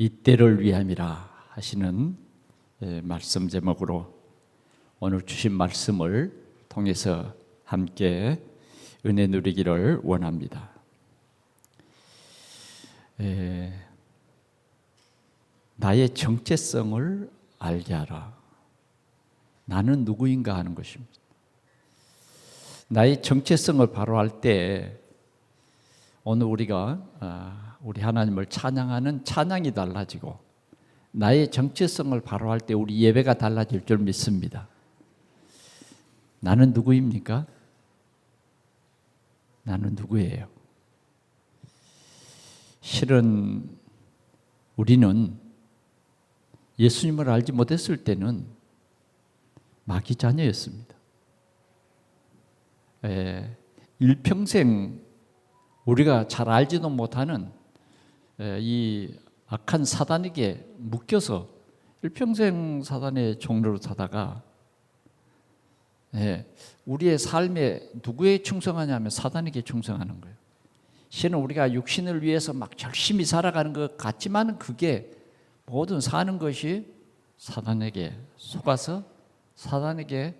이때를 위함이라 하시는 말씀 제목으로 오늘 주신 말씀을 통해서 함께 은혜 누리기를 원합니다. 나의 정체성을 알게 하라. 나는 누구인가 하는 것입니다. 나의 정체성을 바로 알 때 오늘 우리가 우리 하나님을 찬양하는 찬양이 달라지고 나의 정체성을 바로 할 때 우리 예배가 달라질 줄 믿습니다. 나는 누구입니까? 나는 누구예요? 실은 우리는 예수님을 알지 못했을 때는 마귀 자녀였습니다. 일평생 우리가 잘 알지도 못하는 이 악한 사단에게 묶여서 일평생 사단의 종로로 사다가 우리의 삶에 누구에 충성하냐면 사단에게 충성하는 거예요. 실은 우리가 육신을 위해서 막 열심히 살아가는 것 같지만 그게 모든 사는 것이 사단에게 속아서 사단에게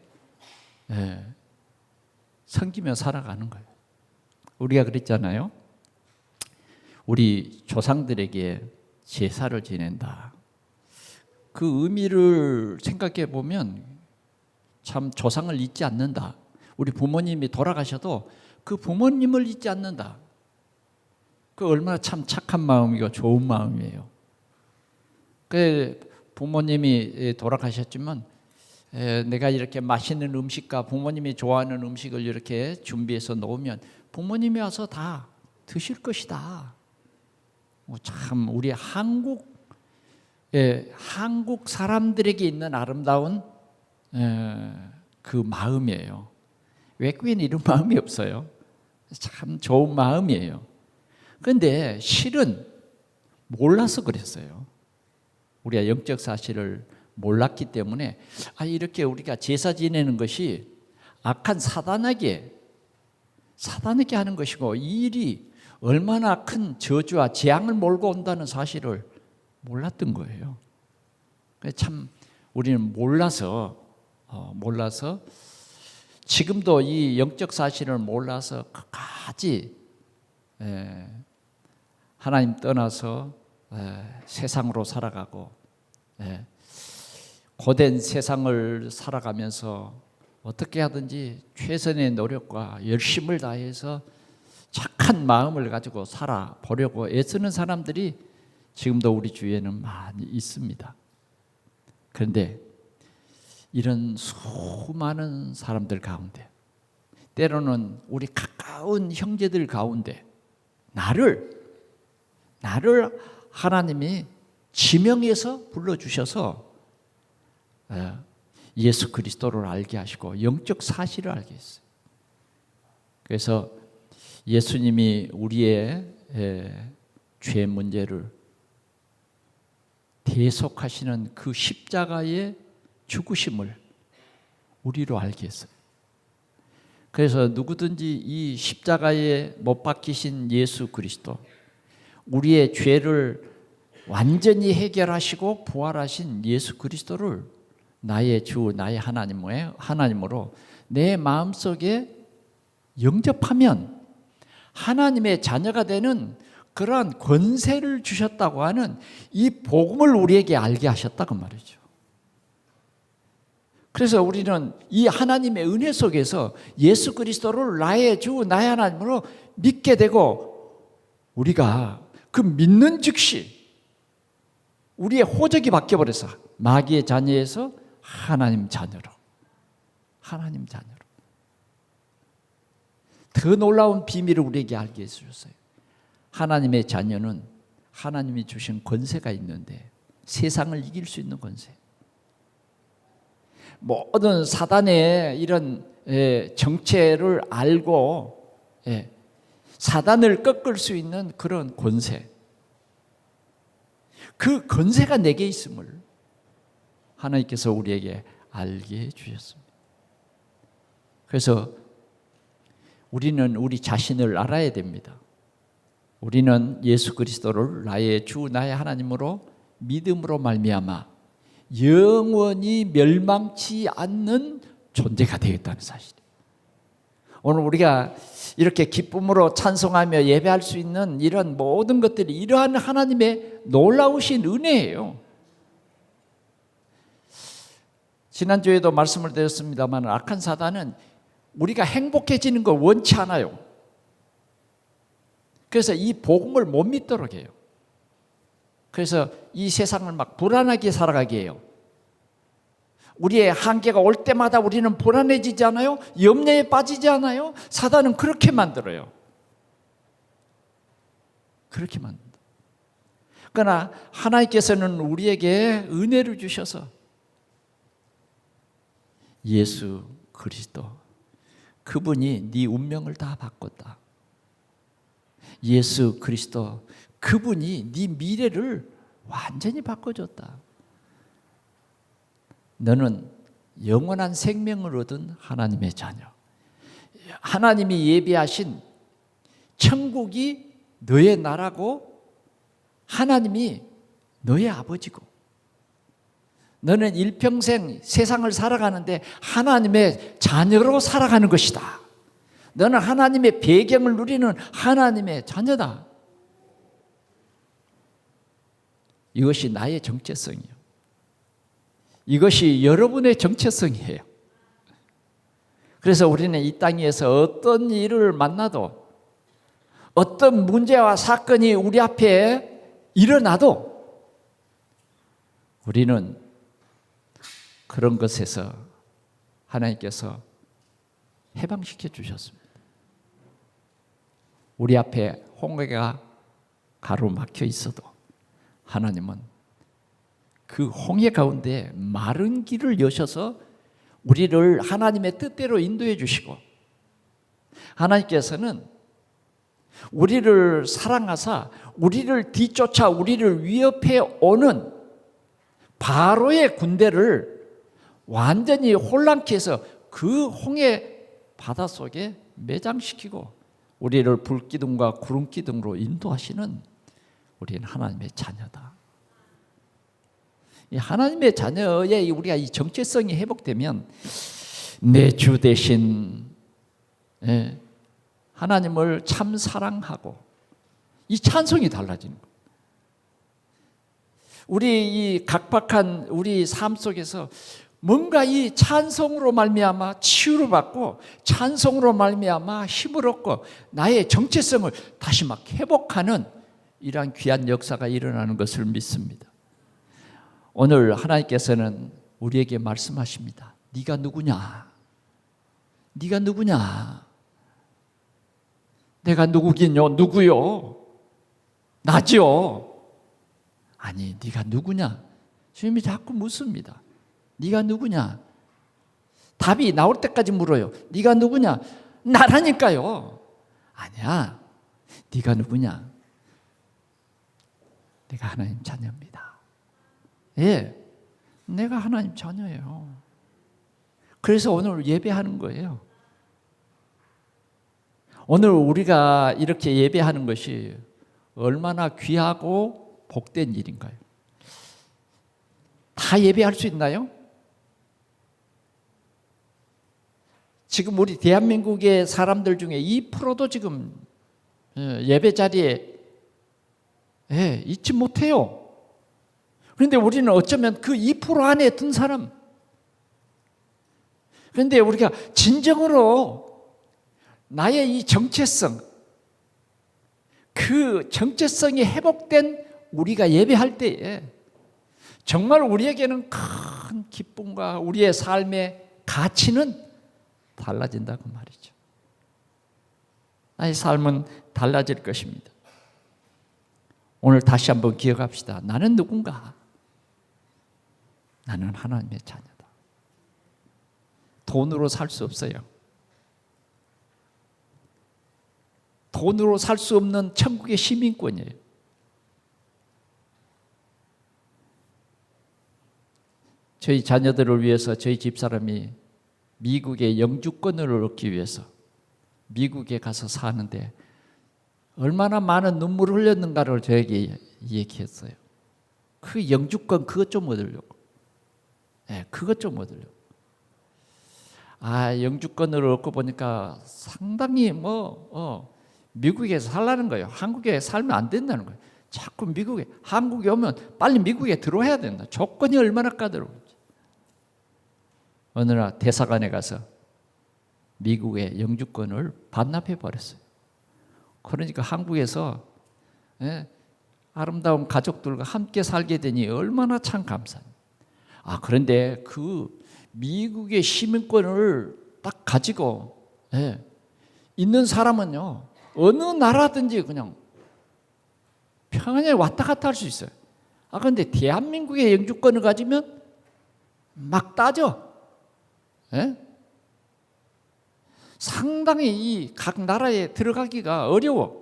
섬기며 살아가는 거예요. 우리가 그랬잖아요. 우리 조상들에게 제사를 지낸다. 그 의미를 생각해 보면 참 조상을 잊지 않는다. 우리 부모님이 돌아가셔도 그 부모님을 잊지 않는다. 그 얼마나 참 착한 마음이고 좋은 마음이에요. 그 부모님이 돌아가셨지만 내가 이렇게 맛있는 음식과 부모님이 좋아하는 음식을 이렇게 준비해서 놓으면 부모님이 와서 다 드실 것이다. 참 우리 한국 사람들에게 있는 아름다운 그 마음이에요. 외국에는 이런 마음이 없어요. 참 좋은 마음이에요. 그런데 실은 몰라서 그랬어요. 우리가 영적 사실을 몰랐기 때문에 이렇게 우리가 제사 지내는 것이 악한 사단에게 하는 것이고 이 일이 얼마나 큰 저주와 재앙을 몰고 온다는 사실을 몰랐던 거예요. 참 우리는 몰라서 지금도 이 영적 사실을 몰라서 끝까지 하나님 떠나서 세상으로 살아가고 고된 세상을 살아가면서 어떻게 하든지 최선의 노력과 열심을 다해서 착한 마음을 가지고 살아보려고 애쓰는 사람들이 지금도 우리 주위에는 많이 있습니다. 그런데 이런 수많은 사람들 가운데 때로는 우리 가까운 형제들 가운데 나를 하나님이 지명해서 불러주셔서 예수 그리스도를 알게 하시고 영적 사실을 알게 했어요. 그래서 예수님이 우리의 죄 문제를 대속하시는 그 십자가의 죽으심을 우리로 알게 했어요. 그래서 누구든지 이 십자가에 못 박히신 예수 그리스도, 우리의 죄를 완전히 해결하시고 부활하신 예수 그리스도를 나의 주, 나의 하나님으로 내 마음속에 영접하면 하나님의 자녀가 되는 그러한 권세를 주셨다고 하는 이 복음을 우리에게 알게 하셨다고 말이죠. 그래서 우리는 이 하나님의 은혜 속에서 예수 그리스도를 나의 주, 나의 하나님으로 믿게 되고 우리가 그 믿는 즉시 우리의 호적이 바뀌어버려서 마귀의 자녀에서 하나님 자녀로 더 놀라운 비밀을 우리에게 알게 해주셨어요. 하나님의 자녀는 하나님이 주신 권세가 있는데 세상을 이길 수 있는 권세, 모든 사단의 이런 정체를 알고 사단을 꺾을 수 있는 그런 권세, 그 권세가 내게 있음을 하나님께서 우리에게 알게 해주셨습니다. 그래서 우리는 우리 자신을 알아야 됩니다. 우리는 예수 그리스도를 나의 주, 나의 하나님으로 믿음으로 말미암아 영원히 멸망치 않는 존재가 되었다는 사실이에요. 오늘 우리가 이렇게 기쁨으로 찬송하며 예배할 수 있는 이런 모든 것들이 이러한 하나님의 놀라우신 은혜예요. 지난주에도 말씀을 드렸습니다만 악한 사단은 우리가 행복해지는 걸 원치 않아요. 그래서 이 복음을 못 믿도록 해요. 그래서 이 세상을 막 불안하게 살아가게 해요. 우리의 한계가 올 때마다 우리는 불안해지지 않아요? 염려에 빠지지 않아요? 사단은 그렇게 만들어요. 그렇게 만든다. 그러나 하나님께서는 우리에게 은혜를 주셔서 예수 그리스도, 그분이 네 운명을 다 바꿨다. 예수 그리스도, 그분이 네 미래를 완전히 바꿔줬다. 너는 영원한 생명을 얻은 하나님의 자녀. 하나님이 예비하신 천국이 너의 나라고 하나님이 너의 아버지고, 너는 일평생 세상을 살아가는데 하나님의 자녀로 살아가는 것이다. 너는 하나님의 배경을 누리는 하나님의 자녀다. 이것이 나의 정체성이요. 이것이 여러분의 정체성이에요. 그래서 우리는 이 땅에서 어떤 일을 만나도, 어떤 문제와 사건이 우리 앞에 일어나도 우리는 그런 것에서 하나님께서 해방시켜 주셨습니다. 우리 앞에 홍해가 가로막혀 있어도 하나님은 그 홍해 가운데 마른 길을 여셔서 우리를 하나님의 뜻대로 인도해 주시고, 하나님께서는 우리를 사랑하사 우리를 뒤쫓아 우리를 위협해 오는 바로의 군대를 완전히 혼란케 해서 그 홍해 바닷속에 매장시키고 우리를 불기둥과 구름기둥으로 인도하시는 우리는 하나님의 자녀다. 이 하나님의 자녀의 우리가 이 정체성이 회복되면 내 주 대신 하나님을 참 사랑하고, 이 찬송이 달라지는 거예요. 우리 이 각박한 우리 삶 속에서 뭔가 이 찬송으로 말미암아 치유를 받고, 찬송으로 말미암아 힘을 얻고 나의 정체성을 다시 막 회복하는 이러한 귀한 역사가 일어나는 것을 믿습니다. 오늘 하나님께서는 우리에게 말씀하십니다. 네가 누구냐? 네가 누구냐? 내가 누구긴요? 누구요? 나죠? 아니, 네가 누구냐? 주님이 자꾸 묻습니다. 네가 누구냐? 답이 나올 때까지 물어요. 네가 누구냐? 나라니까요. 아니야. 네가 누구냐? 내가 하나님 자녀입니다. 예, 내가 하나님 자녀예요. 그래서 오늘 예배하는 거예요. 오늘 우리가 이렇게 예배하는 것이 얼마나 귀하고 복된 일인가요? 다 예배할 수 있나요? 지금 우리 대한민국의 사람들 중에 2%도 지금 예배 자리에 있지 못해요. 그런데 우리는 어쩌면 그 2% 안에 든 사람, 그런데 우리가 진정으로 나의 이 정체성, 그 정체성이 회복된 우리가 예배할 때에 정말 우리에게는 큰 기쁨과 우리의 삶의 가치는 달라진다고 말이죠. 나의 삶은 달라질 것입니다. 오늘 다시 한번 기억합시다. 나는 누군가? 나는 하나님의 자녀다. 돈으로 살 수 없어요. 돈으로 살 수 없는 천국의 시민권이에요. 저희 자녀들을 위해서 저희 집사람이 미국의 영주권을 얻기 위해서 미국에 가서 사는데 얼마나 많은 눈물을 흘렸는가를 저에게 얘기했어요. 그 영주권 그것 좀 얻으려고. 그것 좀 얻으려고. 영주권을 얻고 보니까 상당히 미국에서 살라는 거예요. 한국에 살면 안 된다는 거예요. 자꾸 한국에 오면 빨리 미국에 들어와야 된다. 조건이 얼마나 까다로운지. 어느 날 대사관에 가서 미국의 영주권을 반납해 버렸어요. 그러니까 한국에서 아름다운 가족들과 함께 살게 되니 얼마나 참 감사합니다. 그런데 그 미국의 시민권을 딱 가지고 있는 사람은요, 어느 나라든지 그냥 평안히 왔다 갔다 할 수 있어요. 그런데 대한민국의 영주권을 가지면 막 따져. 상당히 이 각 나라에 들어가기가 어려워.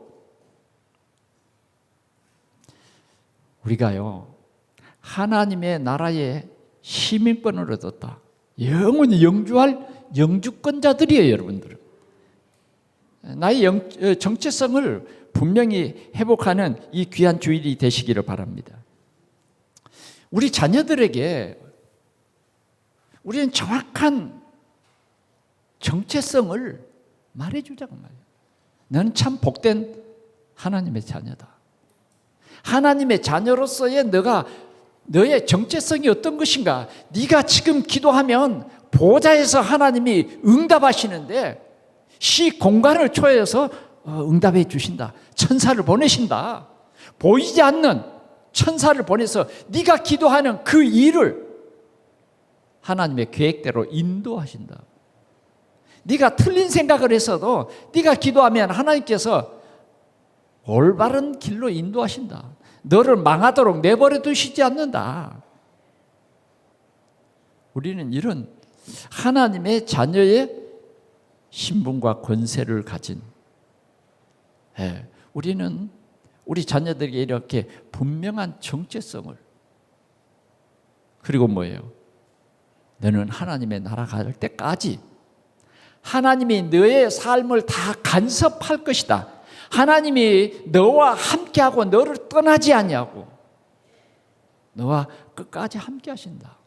우리가요, 하나님의 나라에 시민권을 얻었다. 영원히 영주할 영주권자들이에요, 여러분들. 나의 정체성을 분명히 회복하는 이 귀한 주일이 되시기를 바랍니다. 우리 자녀들에게 우리는 정확한 정체성을 말해주자고 말이에요. 너는 참 복된 하나님의 자녀다. 하나님의 자녀로서의 너의 정체성이 어떤 것인가? 네가 지금 기도하면 보좌에서 하나님이 응답하시는데 시공간을 초월해서 응답해 주신다. 천사를 보내신다. 보이지 않는 천사를 보내서 네가 기도하는 그 일을 하나님의 계획대로 인도하신다. 네가 틀린 생각을 했어도 네가 기도하면 하나님께서 올바른 길로 인도하신다. 너를 망하도록 내버려 두시지 않는다. 우리는 이런 하나님의 자녀의 신분과 권세를 가진 우리는 우리 자녀들에게 이렇게 분명한 정체성을, 그리고 뭐예요? 너는 하나님의 나라 갈 때까지 하나님이 너의 삶을 다 간섭할 것이다. 하나님이 너와 함께하고 너를 떠나지 아니하고 너와 끝까지 함께 하신다.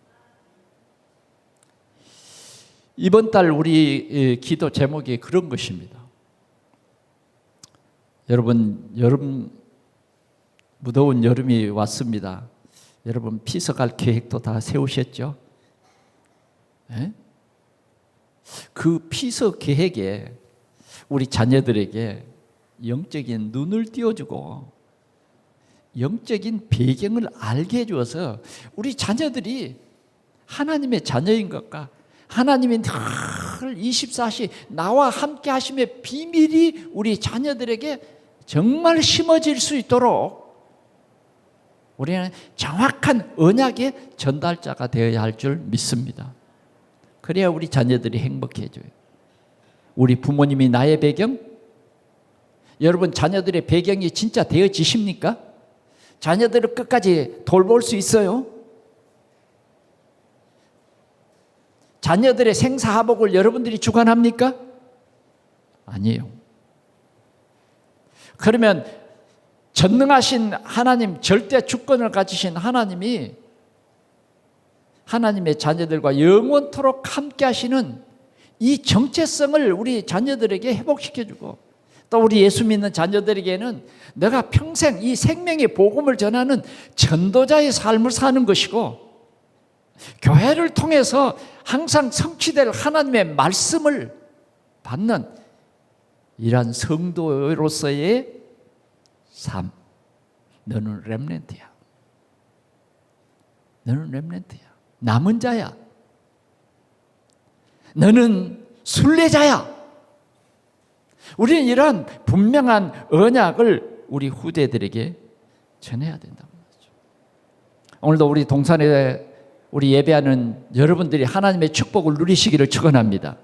이번 달 우리 기도 제목이 그런 것입니다. 여러분, 무더운 여름이 왔습니다. 여러분 피서 갈 계획도 다 세우셨죠? 그 피서 계획에 우리 자녀들에게 영적인 눈을 띄워주고 영적인 배경을 알게 해주어서 우리 자녀들이 하나님의 자녀인 것과 하나님이 늘 24시 나와 함께 하심의 비밀이 우리 자녀들에게 정말 심어질 수 있도록 우리는 정확한 언약의 전달자가 되어야 할 줄 믿습니다. 그래야 우리 자녀들이 행복해져요. 우리 부모님이 나의 배경? 여러분 자녀들의 배경이 진짜 되어지십니까? 자녀들을 끝까지 돌볼 수 있어요? 자녀들의 생사화복을 여러분들이 주관합니까? 아니에요. 그러면 전능하신 하나님, 절대 주권을 가지신 하나님이 하나님의 자녀들과 영원토록 함께 하시는 이 정체성을 우리 자녀들에게 회복시켜주고, 또 우리 예수 믿는 자녀들에게는 내가 평생 이 생명의 복음을 전하는 전도자의 삶을 사는 것이고, 교회를 통해서 항상 성취될 하나님의 말씀을 받는 이러한 성도로서의 삶. 너는 렘넌트야. 너는 렘넌트야. 남은 자야. 너는 순례자야. 우리는 이러한 분명한 언약을 우리 후대들에게 전해야 된다는 거죠. 오늘도 우리 동산에 우리 예배하는 여러분들이 하나님의 축복을 누리시기를 축원합니다.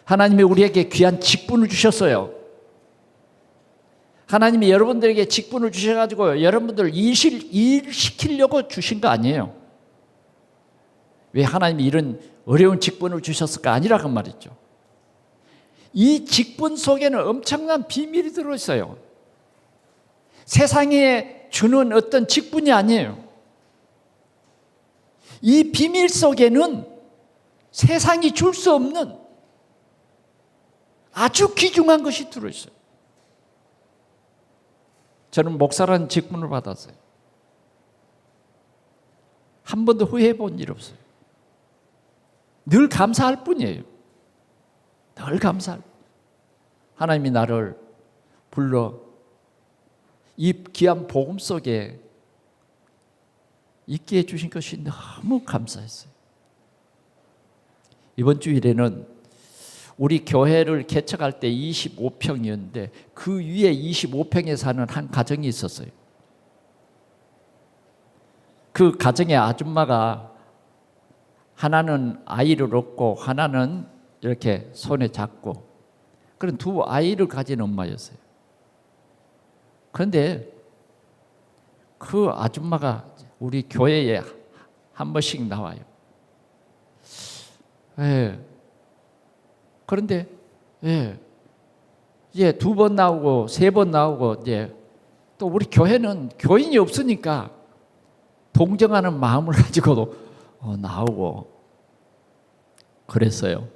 하나님이 우리에게 귀한 직분을 주셨어요. 하나님이 여러분들에게 직분을 주셔가지고 여러분들 일 시키려고 주신 거 아니에요. 왜 하나님이 이런 어려운 직분을 주셨을까? 아니라고 말이죠. 이 직분 속에는 엄청난 비밀이 들어있어요. 세상에 주는 어떤 직분이 아니에요. 이 비밀 속에는 세상이 줄 수 없는 아주 귀중한 것이 들어있어요. 저는 목사라는 직분을 받았어요. 한 번도 후회해 본 일 없어요. 늘 감사할 뿐이에요. 늘 감사할 뿐. 하나님이 나를 불러 이 귀한 복음 속에 있게 해주신 것이 너무 감사했어요. 이번 주일에는 우리 교회를 개척할 때 25평이었는데 그 위에 25평에 사는 한 가정이 있었어요. 그 가정의 아줌마가 하나는 아이를 얻고 하나는 이렇게 손에 잡고 그런 두 아이를 가진 엄마였어요. 그런데 그 아줌마가 우리 교회에 한 번씩 나와요. 예. 그런데 이제 두 번 나오고 세 번 나오고 이제 또 우리 교회는 교인이 없으니까 동정하는 마음을 가지고도 나오고 그랬어요.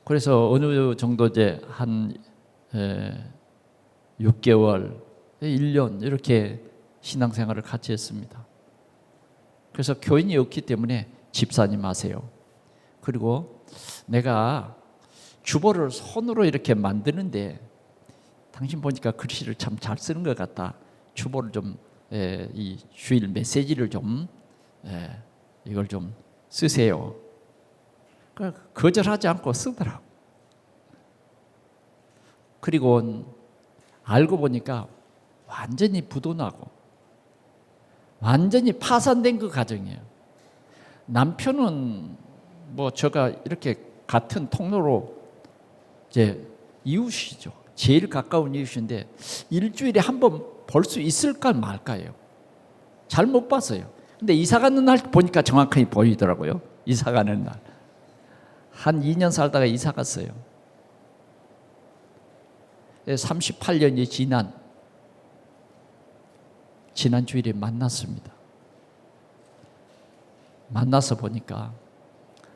그래서 어느 정도 이제 한 6개월, 1년 이렇게 신앙생활을 같이 했습니다. 그래서 교인이 없기 때문에 집사님 하세요. 그리고 내가 주보를 손으로 이렇게 만드는데 당신 보니까 글씨를 참 잘 쓰는 것 같다. 주보를 좀 이 주일 메시지를 좀 이걸 좀 쓰세요. 거절하지 않고 쓰더라고. 그리고 알고 보니까 완전히 부도나고 완전히 파산된 그 가정이에요. 남편은 뭐 제가 이렇게 같은 통로로 이제 이웃이죠. 제일 가까운 이웃인데 일주일에 한 번 볼 수 있을까 말까요. 잘 못 봤어요. 근데 이사 가는 날 보니까 정확하게 보이더라고요. 이사 가는 날. 한 2년 살다가 이사 갔어요. 38년이 지난 주일에 만났습니다. 만나서 보니까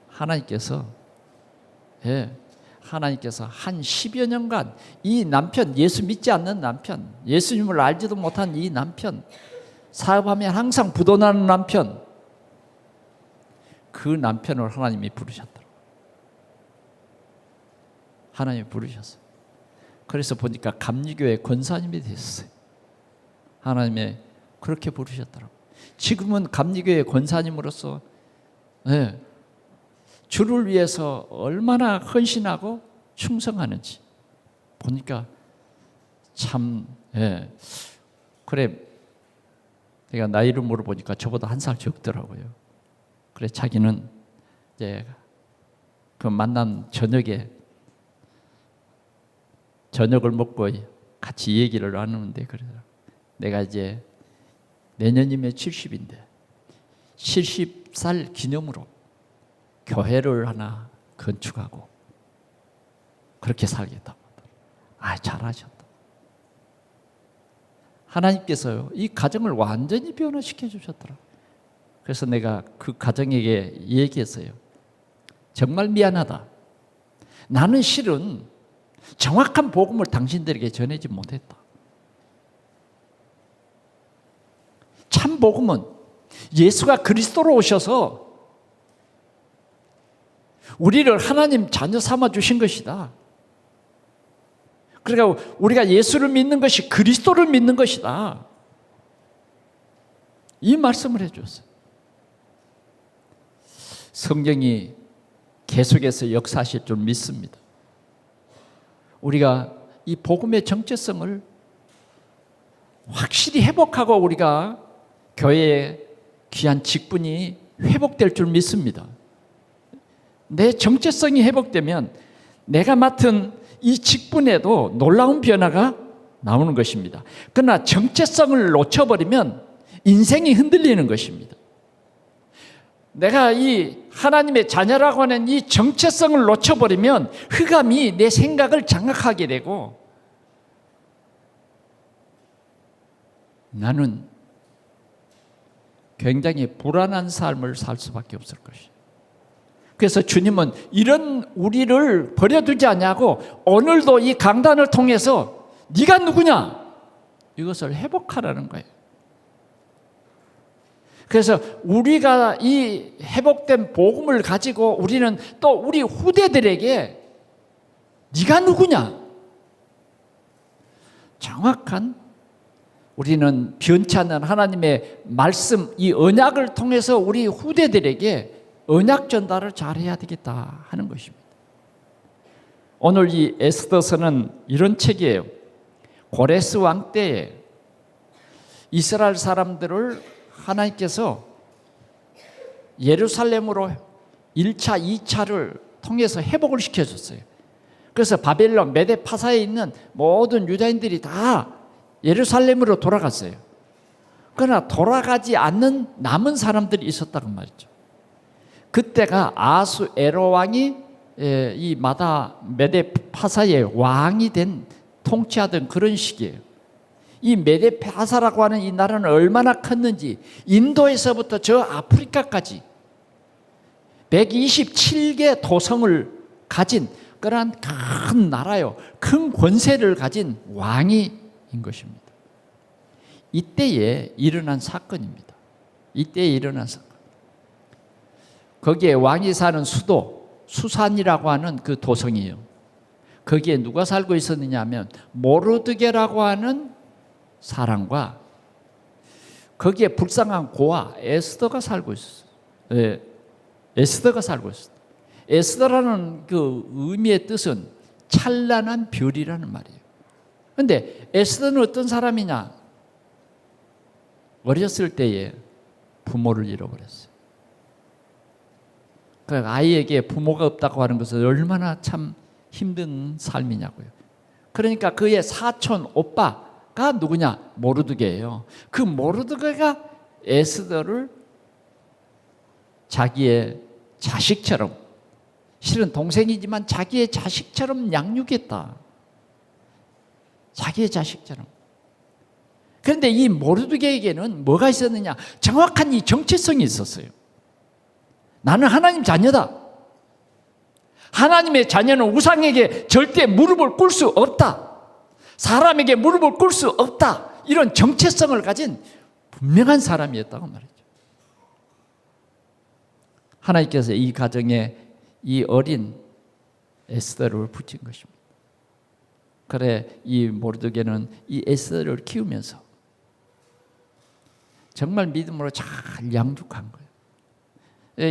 하나님께서 한 10여 년간 이 남편, 예수 믿지 않는 남편, 예수님을 알지도 못한 이 남편, 사업하면 항상 부도나는 남편, 그 남편을 하나님이 부르셨더라고요. 하나님이 부르셨어요. 그래서 보니까 감리교회 권사님이 됐어요. 하나님이 그렇게 부르셨더라고요. 지금은 감리교회 권사님으로서 주를 위해서 얼마나 헌신하고 충성하는지 보니까 참 그래 내가 나이를 물어보니까 저보다 한 살 적더라고요. 그래 자기는 이제 그 만난 저녁에 저녁을 먹고 같이 얘기를 나누는데 그러더라고요. 내가 이제 내년이면 70인데 70살 기념으로 교회를 하나 건축하고 그렇게 살겠다고. 잘하셨다. 하나님께서요 이 가정을 완전히 변화시켜 주셨더라. 그래서 내가 그 가정에게 얘기했어요. 정말 미안하다. 나는 실은 정확한 복음을 당신들에게 전하지 못했다. 참 복음은 예수가 그리스도로 오셔서 우리를 하나님 자녀 삼아 주신 것이다. 그러니까 우리가 예수를 믿는 것이 그리스도를 믿는 것이다. 이 말씀을 해줬어요. 성령이 계속해서 역사하실 줄 믿습니다. 우리가 이 복음의 정체성을 확실히 회복하고 우리가 교회의 귀한 직분이 회복될 줄 믿습니다. 내 정체성이 회복되면 내가 맡은 이 직분에도 놀라운 변화가 나오는 것입니다. 그러나 정체성을 놓쳐버리면 인생이 흔들리는 것입니다. 내가 이 하나님의 자녀라고 하는 이 정체성을 놓쳐버리면 흑암이 내 생각을 장악하게 되고 나는 굉장히 불안한 삶을 살 수밖에 없을 것이에요. 그래서 주님은 이런 우리를 버려두지 않냐고 오늘도 이 강단을 통해서 네가 누구냐? 이것을 회복하라는 거예요. 그래서 우리가 이 회복된 복음을 가지고 우리는 또 우리 후대들에게 네가 누구냐? 정확한 우리는 변치 않는 하나님의 말씀, 이 언약을 통해서 우리 후대들에게 언약 전달을 잘해야 되겠다 하는 것입니다. 오늘 이 에스더서는 이런 책이에요. 고레스 왕 때에 이스라엘 사람들을 하나님께서 예루살렘으로 1차, 2차를 통해서 회복을 시켜줬어요. 그래서 바벨론, 메데 파사에 있는 모든 유다인들이 다 예루살렘으로 돌아갔어요. 그러나 돌아가지 않는 남은 사람들이 있었다고 말이죠. 그때가 아수에로 왕이 이 메데 파사의 왕이 된 통치하던 그런 시기예요. 이 메데 파사라고 하는 이 나라는 얼마나 컸는지 인도에서부터 저 아프리카까지 127개 도성을 가진 그러한 큰 나라요, 큰 권세를 가진 왕인 것입니다. 이때에 일어난 사건입니다. 이때에 일어난 사건. 거기에 왕이 사는 수도 수산이라고 하는 그 도성이에요. 거기에 누가 살고 있었느냐 하면 모르드게라고 하는 사람과 거기에 불쌍한 고아 에스더가 살고 있었어요. 네, 에스더가 살고 있었어요. 에스더라는 그 의미의 뜻은 찬란한 별이라는 말이에요. 그런데 에스더는 어떤 사람이냐? 어렸을 때에 부모를 잃어버렸어요. 그 아이에게 부모가 없다고 하는 것은 얼마나 참 힘든 삶이냐고요. 그러니까 그의 사촌 오빠가 누구냐? 모르드게예요. 그 모르드게가 에스더를 자기의 자식처럼, 실은 동생이지만 자기의 자식처럼 양육했다. 자기의 자식처럼. 그런데 이 모르드게에게는 뭐가 있었느냐? 정확한 이 정체성이 있었어요. 나는 하나님 자녀다. 하나님의 자녀는 우상에게 절대 무릎을 꿇을 수 없다. 사람에게 무릎을 꿇을 수 없다. 이런 정체성을 가진 분명한 사람이었다고 말이죠. 하나님께서 이 가정에 이 어린 에스더를 붙인 것입니다. 그래 이 모르드게는 이 에스더를 키우면서 정말 믿음으로 잘 양육한 거예요.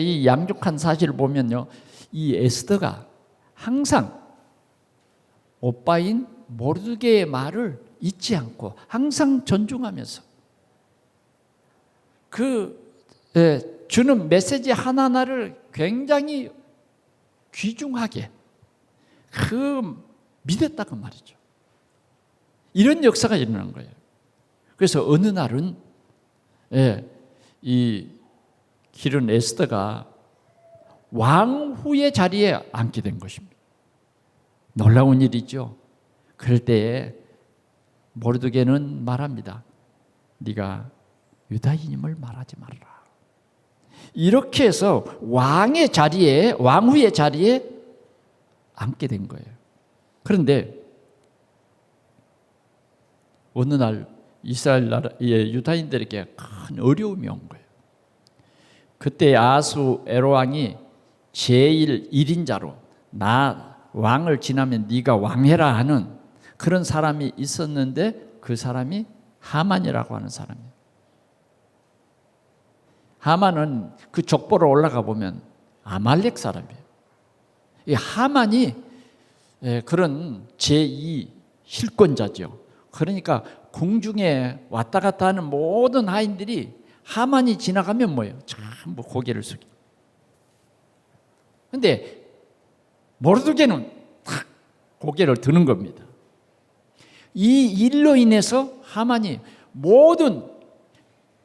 이 양육한 사실을 보면요, 이 에스더가 항상 오빠인 모르드게의 말을 잊지 않고 항상 존중하면서 주는 메시지 하나하나를 굉장히 귀중하게 믿었다고 말이죠. 이런 역사가 일어난 거예요. 그래서 어느 날은 이 기른 에스더가 왕후의 자리에 앉게 된 것입니다. 놀라운 일이죠. 그럴 때에 모르드게는 말합니다. 네가 유다인임을 말하지 말라. 이렇게 해서 왕의 자리에, 왕후의 자리에 앉게 된 거예요. 그런데 어느 날 이스라엘 나라의 유다인들에게 큰 어려움이 온 거예요. 그때 아수에로 왕이 제1 1인자로 나 왕을 지나면 네가 왕해라 하는 그런 사람이 있었는데 그 사람이 하만이라고 하는 사람이에요. 하만은 그 족보로 올라가 보면 아말렉 사람이에요. 이 하만이 그런 제2 실권자죠. 그러니까 궁중에 왔다 갔다 하는 모든 하인들이 하만이 지나가면 뭐예요? 전부 고개를 숙여. 그런데 모르드게는 탁 고개를 드는 겁니다. 이 일로 인해서 하만이 모든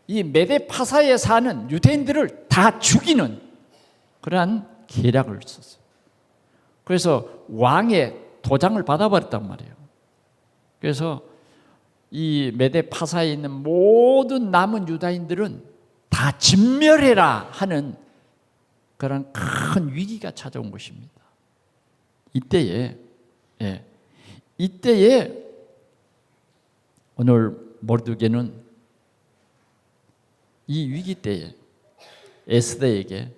이 메데 파사에 사는 유대인들을 다 죽이는 그러한 계략을 썼어요. 그래서 왕의 도장을 받아버렸단 말이에요. 그래서 이 메데 파사에 있는 모든 남은 유다인들은 다 진멸해라 하는 그런 큰 위기가 찾아온 것입니다. 이때에 오늘 모르드게는 이 위기 때에 에스더에게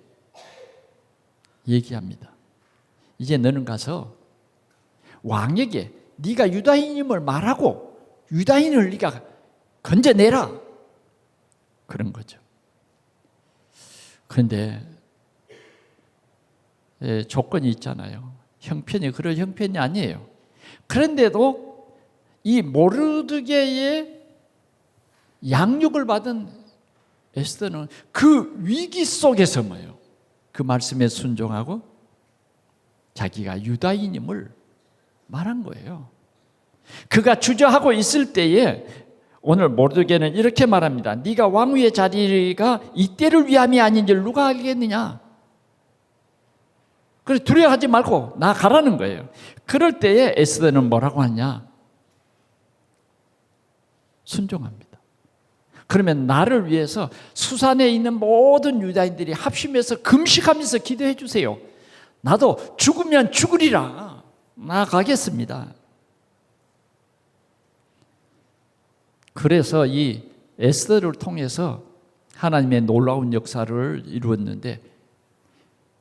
얘기합니다. 이제 너는 가서 왕에게 네가 유다인임을 말하고 유다인을 네가 건져내라, 그런 거죠. 그런데 조건이 있잖아요. 형편이 그럴 형편이 아니에요. 그런데도 이 모르드게의 양육을 받은 에스더는 그 위기 속에서 뭐예요? 그 말씀에 순종하고 자기가 유다인임을 말한 거예요. 그가 주저하고 있을 때에 오늘 모르드게는 이렇게 말합니다. 네가 왕위의 자리가 이때를 위함이 아닌 줄 누가 알겠느냐? 그래서 두려워하지 말고 나가라는 거예요. 그럴 때에 에스더는 뭐라고 하냐? 순종합니다. 그러면 나를 위해서 수산에 있는 모든 유다인들이 합심해서 금식하면서 기도해 주세요. 나도 죽으면 죽으리라. 나가겠습니다. 그래서 이 에스더를 통해서 하나님의 놀라운 역사를 이루었는데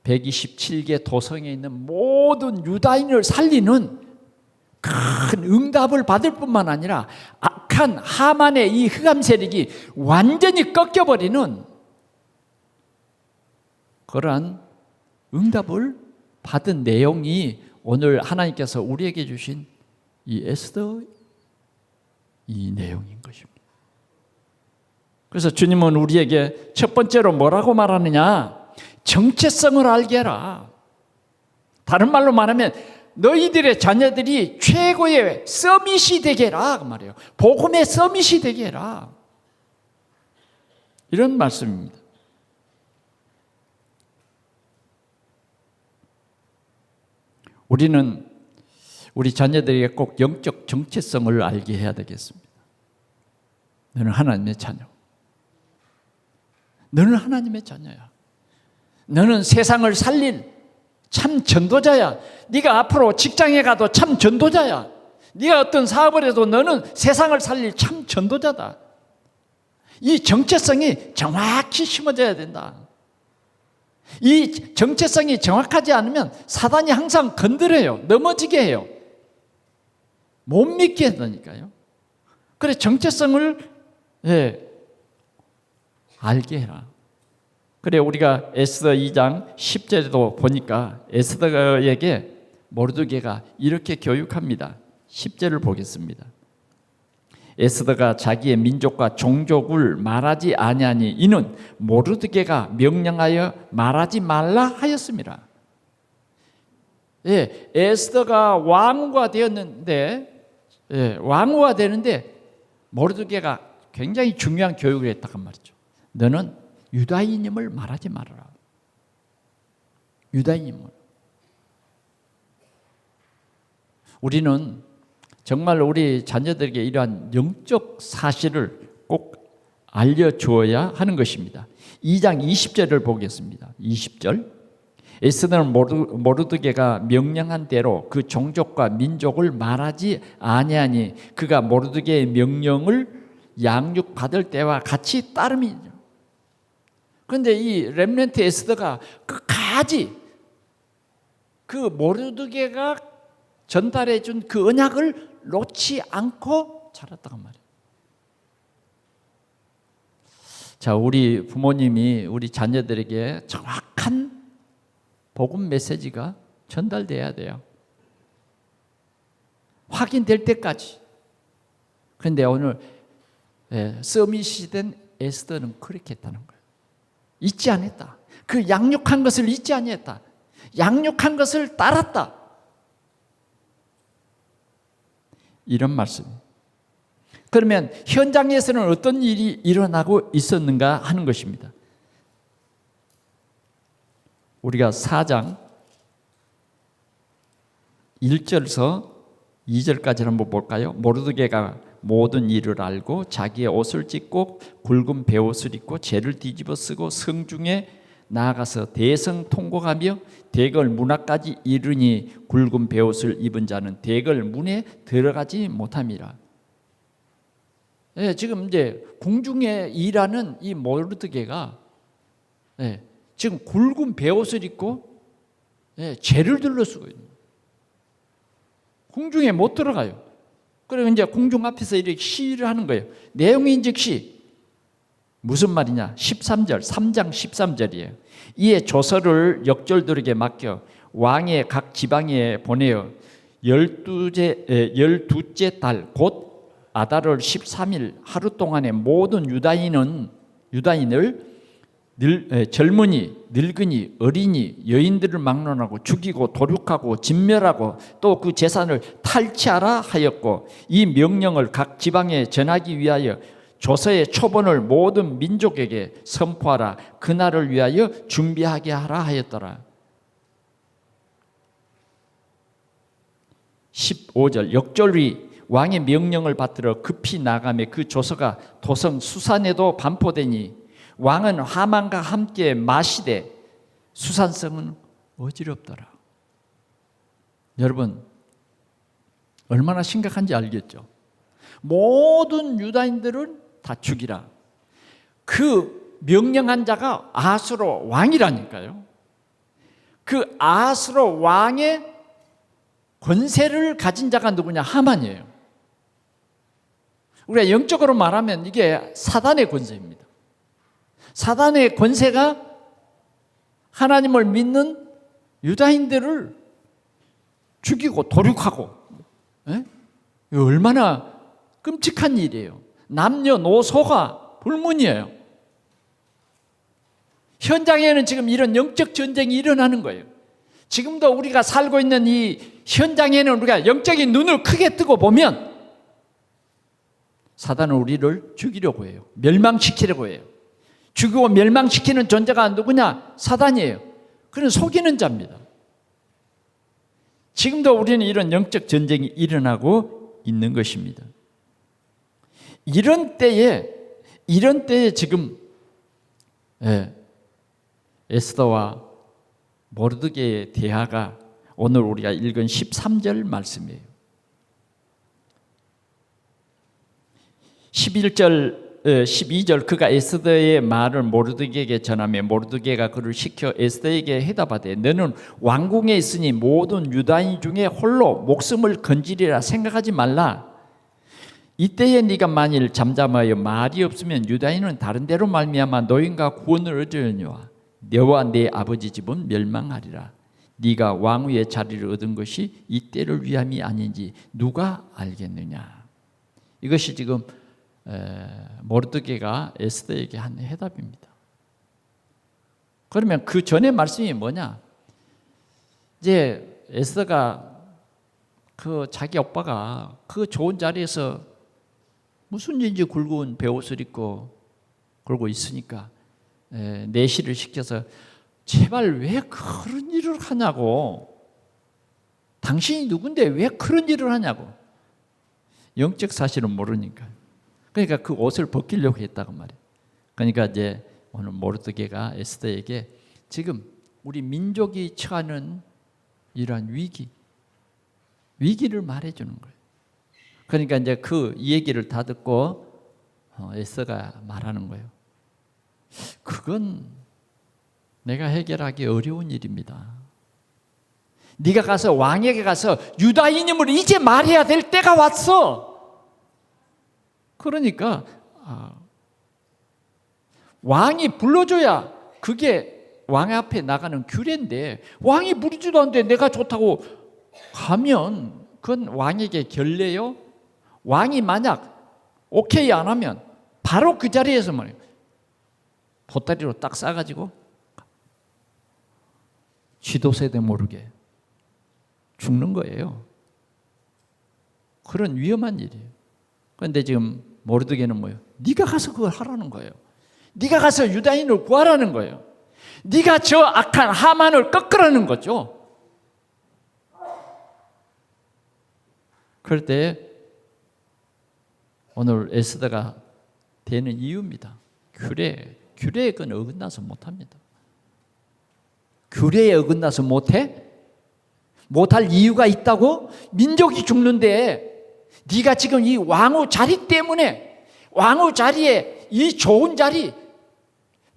127개 도성에 있는 모든 유다인을 살리는 큰 응답을 받을 뿐만 아니라 악한 하만의 이 흑암 세력이 완전히 꺾여버리는 그러한 응답을 받은 내용이 오늘 하나님께서 우리에게 주신 이 에스더 이 내용인 것입니다. 그래서 주님은 우리에게 첫 번째로 뭐라고 말하느냐? 정체성을 알게 해라. 다른 말로 말하면 너희들의 자녀들이 최고의 서밋이 되게 해라, 그 말이에요. 복음의 서밋이 되게 해라. 이런 말씀입니다. 우리는 우리 자녀들에게 꼭 영적 정체성을 알게 해야 되겠습니다. 너는 하나님의 자녀. 너는 하나님의 자녀야. 너는 세상을 살릴 참 전도자야. 네가 앞으로 직장에 가도 참 전도자야. 네가 어떤 사업을 해도 너는 세상을 살릴 참 전도자다. 이 정체성이 정확히 심어져야 된다. 이 정체성이 정확하지 않으면 사단이 항상 건드려요. 넘어지게 해요. 못 믿게 한다니까요. 그래, 정체성을 알게 해라. 그래, 우리가 에스더 2장 10절에도 보니까 에스더에게 모르드게가 이렇게 교육합니다. 10절을 보겠습니다. 에스더가 자기의 민족과 종족을 말하지 아니하니 이는 모르드게가 명령하여 말하지 말라 하였습니다. 에스더가 왕후가 되었는데, 왕후가 되는데 모르드게가 굉장히 중요한 교육을 했다고 말이죠. 너는 유다인임을 말하지 말아라. 유다인임을. 우리는 정말 우리 자녀들에게 이러한 영적 사실을 꼭 알려주어야 하는 것입니다. 2장 20절을 보겠습니다. 20절. 에스더는 모르드게가 명령한 대로 그 종족과 민족을 말하지 아니하니 그가 모르드게의 명령을 양육받을 때와 같이 따름이죠. 그런데 이 렘넌트 에스더가 끝까지 그 모르드게가 전달해 준 그 언약을 놓지 않고 자랐다고 말이에요. 자, 우리 부모님이 우리 자녀들에게 정확한 복음 메시지가 전달돼야 돼요. 확인될 때까지. 그런데 오늘 서밋이 된 에스더는 그렇게 했다는 거예요. 잊지 않았다. 그 양육한 것을 잊지 아니했다. 양육한 것을 따랐다. 이런 말씀. 그러면 현장에서는 어떤 일이 일어나고 있었는가 하는 것입니다. 우리가 4장 1절에서 2절까지 한번 볼까요? 모르드게가 모든 일을 알고 자기의 옷을 찢고 굵은 베옷을 입고 죄를 뒤집어 쓰고 성중에 나아가서 대성 통곡하며 대궐 문 앞까지 이르니 굵은 베옷을 입은 자는 대궐 문에 들어가지 못함이라. 예, 지금 이제 궁중에 일하는 이 모르드게가 지금 굵은 베옷을 입고 죄를 들러쓰고 있는 거예요. 궁중에 못 들어가요. 그리고 이제 궁중 앞에서 이렇게 시위를 하는 거예요. 내용인즉시 무슨 말이냐? 13절, 3장 13절이에요. 이에 조서를 역졸들에게 맡겨 왕의 각 지방에 보내어 12째 달 곧 아달월 13일 하루 동안에 모든 유다인을 젊은이, 늙은이, 어린이, 여인들을 막론하고 죽이고 도륙하고 진멸하고 또 그 재산을 탈취하라 하였고, 이 명령을 각 지방에 전하기 위하여 조서의 초본을 모든 민족에게 선포하라. 그날을 위하여 준비하게 하라 하였더라. 15절 역졸이 왕의 명령을 받들어 급히 나가며 그 조서가 도성 수산에도 반포되니 왕은 하만과 함께 마시되 수산성은 어지럽더라. 여러분 얼마나 심각한지 알겠죠? 모든 유다인들은 다 죽이라. 그 명령한 자가 아하스로 왕이라니까요. 그 아하스로 왕의 권세를 가진 자가 누구냐? 하만이에요. 우리가 영적으로 말하면 이게 사단의 권세입니다. 사단의 권세가 하나님을 믿는 유다인들을 죽이고 도륙하고, 얼마나 끔찍한 일이에요. 남녀노소가 불문이에요. 현장에는 지금 이런 영적 전쟁이 일어나는 거예요. 지금도 우리가 살고 있는 이 현장에는 우리가 영적인 눈을 크게 뜨고 보면 사단은 우리를 죽이려고 해요. 멸망시키려고 해요. 죽이고 멸망시키는 존재가 누구냐? 사단이에요. 그는 속이는 자입니다. 지금도 우리는 이런 영적 전쟁이 일어나고 있는 것입니다. 이런 때에 지금 에스더와 모르드게의 대화가 오늘 우리가 읽은 13절 말씀이에요. 12절 그가 에스더의 말을 모르드게에게 전하며 모르드게가 그를 시켜 에스더에게 해답하되 너는 왕궁에 있으니 모든 유다인 중에 홀로 목숨을 건지리라 생각하지 말라. 이때에 네가 만일 잠잠하여 말이 없으면 유다인은 다른 데로 말미암아 노인과 구원을 얻으려니와 너와 내 아버지 집은 멸망하리라. 네가 왕위의 자리를 얻은 것이 이때를 위함이 아닌지 누가 알겠느냐. 이것이 지금 모르드게가 에스더에게 한 해답입니다. 그러면 그 전에 말씀이 뭐냐? 이제 에스더가 그 자기 오빠가 그 좋은 자리에서 무슨 일인지 굵은 베옷을 입고 그러고 있으니까 내시를 시켜서 제발 왜 그런 일을 하냐고. 당신이 누군데 왜 그런 일을 하냐고. 영적 사실은 모르니까. 그러니까 그 옷을 벗기려고 했다고 말이에요. 그러니까 이제 오늘 모르드게가 에스더에게 지금 우리 민족이 처하는 이러한 위기를 말해주는 거예요. 그러니까 이제 이 얘기를 다 듣고 에스더가 말하는 거예요. 그건 내가 해결하기 어려운 일입니다. 네가 가서 왕에게 가서 유다인임을 이제 말해야 될 때가 왔어. 그러니까 왕이 불러줘야 그게 왕 앞에 나가는 규례인데 왕이 부르지도 않는데 내가 좋다고 가면 그건 왕에게 결례요. 왕이 만약 오케이 안 하면 바로 그 자리에서 말이에요. 보따리로 딱 싸가지고 지도 세대 모르게 죽는 거예요. 그런 위험한 일이에요. 그런데 지금 모르드게는 뭐예요? 네가 가서 그걸 하라는 거예요. 네가 가서 유다인을 구하라는 거예요. 네가 저 악한 하만을 꺾으라는 거죠. 그럴 때 오늘 에스더가 되는 이유입니다. 규례에 그건 어긋나서 못합니다. 규례에 어긋나서 못해? 못할 이유가 있다고? 민족이 죽는데 네가 지금 이 왕후 자리 때문에, 왕후 자리에, 이 좋은 자리,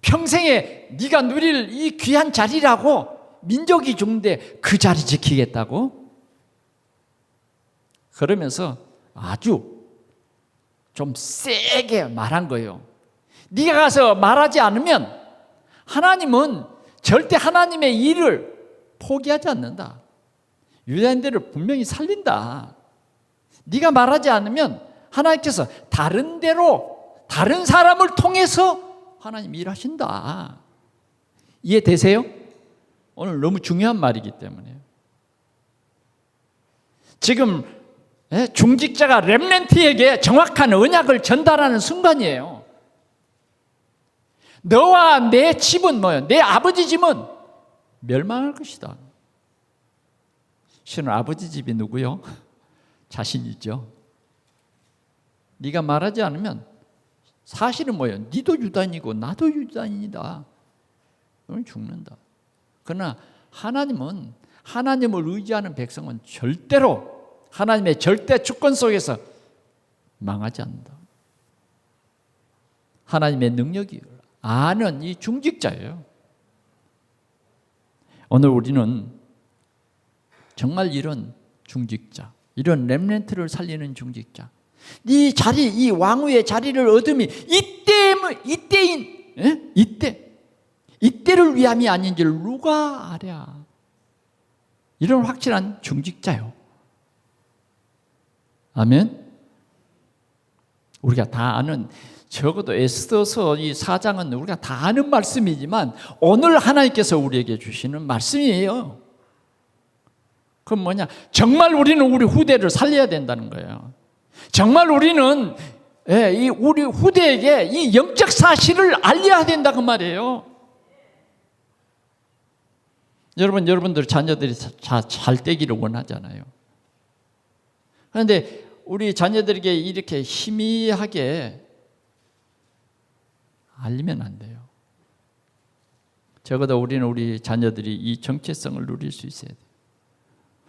평생에 네가 누릴 이 귀한 자리라고 민족이 죽는데 그 자리 지키겠다고? 그러면서 아주 좀 세게 말한 거예요. 네가 가서 말하지 않으면 하나님은 절대 하나님의 일을 포기하지 않는다. 유다인들을 분명히 살린다. 네가 말하지 않으면 하나님께서 다른 데로, 다른 사람을 통해서 하나님 일하신다. 이해되세요? 오늘 너무 중요한 말이기 때문에. 지금 중직자가 렘넌트에게 정확한 언약을 전달하는 순간이에요. 너와 내 집은 뭐예요? 내 아버지 집은 멸망할 것이다. 실은 아버지 집이 누구요? 자신이죠. 네가 말하지 않으면 사실은 뭐예요? 네도 유다인이고 나도 유다인이다. 너는 죽는다. 그러나 하나님은, 하나님을 의지하는 백성은 절대로 하나님의 절대 주권 속에서 망하지 않는다. 하나님의 능력이 아는 이 중직자예요. 오늘 우리는 정말 이런 중직자, 이런 렘넌트를 살리는 중직자, 이 자리, 이 왕후의 자리를 얻음이 이때를 위함이 아닌 줄 누가 아랴. 이런 확실한 중직자요. 아멘. 우리가 다 아는, 적어도 에스더서 이 4장은 우리가 다 아는 말씀이지만 오늘 하나님께서 우리에게 주시는 말씀이에요. 그럼 뭐냐? 정말 우리는 우리 후대를 살려야 된다는 거예요. 정말 우리는 우리 후대에게 이 영적 사실을 알려야 된다 그 말이에요. 여러분들 자녀들이 잘 되기를 원하잖아요. 그런데 우리 자녀들에게 이렇게 희미하게 알리면 안 돼요. 적어도 우리는 우리 자녀들이 이 정체성을 누릴 수 있어야 돼요.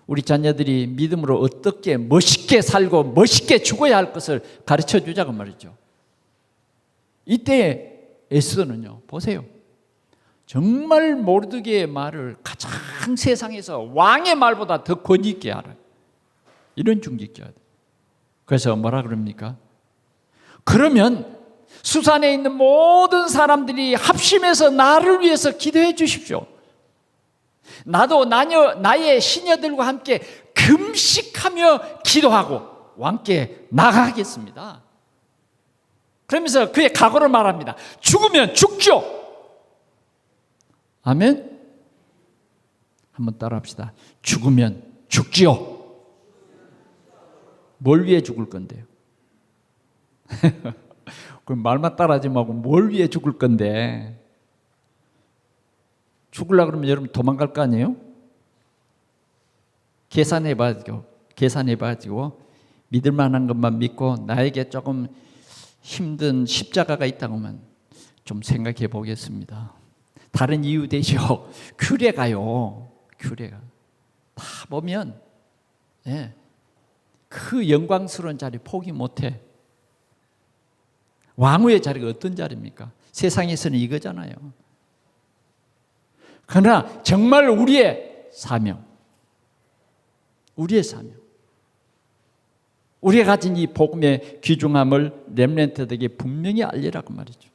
우리 자녀들이 믿음으로 어떻게 멋있게 살고 멋있게 죽어야 할 것을 가르쳐 주자고 말이죠. 이때 에스더는요, 보세요. 정말 모르드게의 말을 가장 세상에서 왕의 말보다 더 권위 있게 알아요. 이런 중직자들. 그래서 뭐라 그럽니까? 그러면 수산에 있는 모든 사람들이 합심해서 나를 위해서 기도해 주십시오. 나도 나의 시녀들과 함께 금식하며 기도하고 왕께 나가겠습니다. 그러면서 그의 각오를 말합니다. 죽으면 죽죠. 아멘. 한번 따라합시다. 죽으면 죽지요. 뭘 위해 죽을 건데요? 그럼 말만 따라하지 말고 뭘 위해 죽을 건데? 죽으려고 그러면 여러분 도망갈 거 아니에요? 계산해봐가지고 믿을 만한 것만 믿고 나에게 조금 힘든 십자가가 있다고 하면 좀 생각해 보겠습니다. 다른 이유 되죠. 규례가요. 규례가 다 보면 그 영광스러운 자리 포기 못해. 왕후의 자리가 어떤 자리입니까? 세상에서는 이거잖아요. 그러나 정말 우리의 사명, 우리가 가진 이 복음의 귀중함을 렘넌트들에게 분명히 알리라고 말이죠.